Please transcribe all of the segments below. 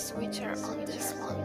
Switcher on this one.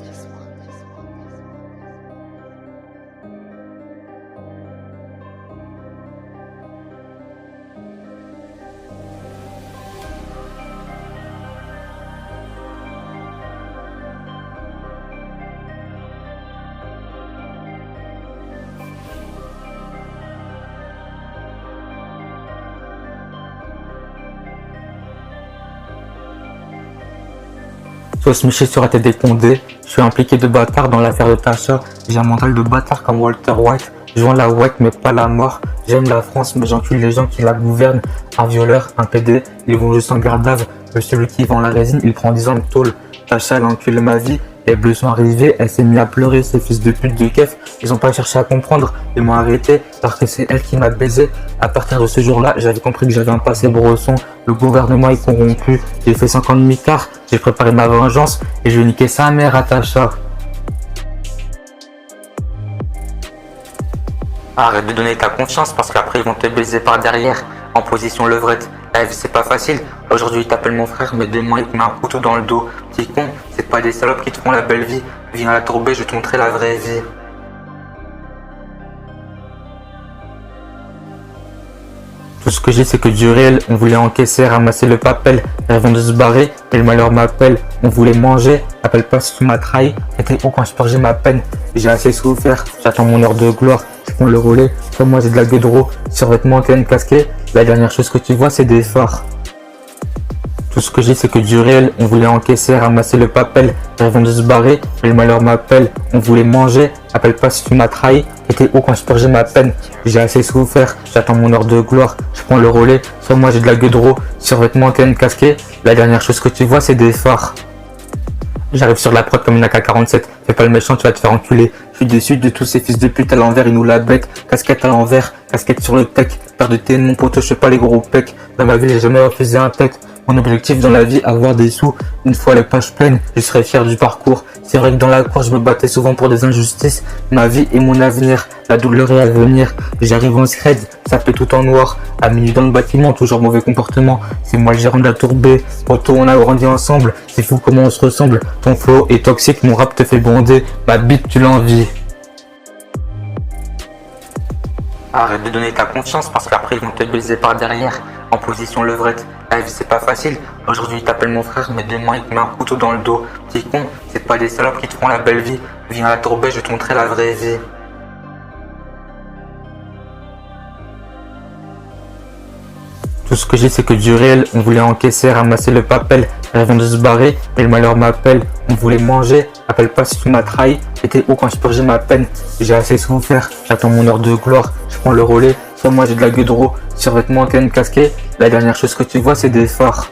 Faut se méfier sur ATD Condé. Je suis impliqué de bâtard dans l'affaire de Tasha. J'ai un mental de bâtard comme Walter White. Je joins la white mais pas la mort. J'aime la France mais j'encule les gens qui la gouvernent. Un violeur, un PD, ils vont juste en garde à vue. Celui qui vend la résine, il prend 10 ans de tôle. Tasha, elle encule ma vie. Les bleus sont arrivés, elle s'est mise à pleurer, ces fils de pute de kef. Ils ont pas cherché à comprendre, ils m'ont arrêté parce que c'est elle qui m'a baisé. À partir de ce jour-là, j'avais compris que j'avais un passé brosson. Le gouvernement est corrompu, j'ai fait 5 ans de mitard, j'ai préparé ma vengeance et je vais niquer sa mère à Tasha. Arrête de donner ta confiance parce qu'après ils vont te baiser par derrière en position levrette. La vie c'est pas facile, aujourd'hui ils t'appellent mon frère mais demain ils te mettent un couteau dans le dos. Petit con, c'est pas des salopes qui te font la belle vie. Viens à la tourbée, je vais te montrer la vraie vie. Tout ce que j'ai c'est que du réel, on voulait encaisser, ramasser le papel, avant de se barrer, mais le malheur m'appelle, on voulait manger, appelle pas si tu m'as trahi, c'était où quand je purgeais ma peine, j'ai assez souffert, j'attends mon heure de gloire, je prends le relais, comme moi j'ai de la gueudreau, survêtement TN casqué, la dernière chose que tu vois c'est des phares. Tout ce que j'ai c'est que du réel, on voulait encaisser, ramasser le papel, avant de se barrer, mais le malheur m'appelle, on voulait manger, appelle pas si tu m'as trahi, t'étais où quand je purgeais ma peine, j'ai assez souffert, j'attends mon heure de gloire, je prends le relais, soit moi j'ai de la gueudreau, survêtement TN casqué, la dernière chose que tu vois c'est des phares. J'arrive sur la prod comme une AK-47, fais pas le méchant, tu vas te faire enculer. Je suis déçu de tous ces fils de pute à l'envers, ils nous la bêtent. Casquette à l'envers, casquette sur le tech. Paire de TN, mon poteau, je fais pas les gros pecs. Dans ma vie, j'ai jamais refusé un tech. Mon objectif dans la vie, avoir des sous. Une fois les poches pleines, je serai fier du parcours. C'est vrai que dans la cour, je me battais souvent pour des injustices. Ma vie et mon avenir, la douleur est à venir. J'arrive en scred, ça fait tout en noir. À minuit dans le bâtiment, toujours mauvais comportement. C'est moi le gérant de la tourbée. Poto, on a grandi ensemble. C'est fou comment on se ressemble. Ton flow est toxique, mon rap te fait bonder. Ma bite, tu l'envies. Arrête de donner ta confiance parce qu'après ils vont te baiser par derrière en position levrette. La vie c'est pas facile, aujourd'hui ils t'appellent mon frère mais demain ils te mettent un couteau dans le dos. Petit con, c'est pas des salopes qui te font la belle vie. Viens à la tourbée, je vais te montrer la vraie vie. Tout ce que j'ai c'est que du réel, on voulait encaisser, ramasser le papel, avant de se barrer, mais le malheur m'appelle, on voulait manger, appelle pas si tu m'as trahi, t'étais où quand je purgeais ma peine, j'ai assez souffert, j'attends mon heure de gloire, je prends le relais, soit moi j'ai de la gueudreau, survêtement TN casqué, la dernière chose que tu vois c'est des phares.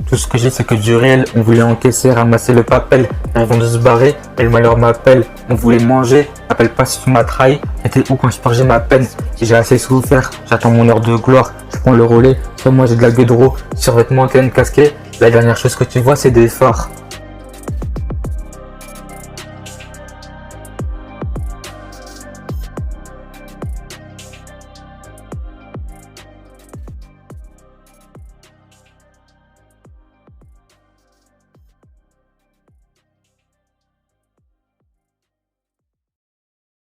Tout ce que j'ai c'est que du réel, on voulait encaisser, ramasser le papel, avant de se barrer, mais le malheur m'appelle, on voulait manger, appelle pas si tu m'as trahi, t'étais où quand je purgeais ma peine, j'ai assez souffert, j'attends mon heure de gloire, je prends le relais, soit moi j'ai de la gueudreau, survêtement TN casqué, la dernière chose que tu vois c'est des phares.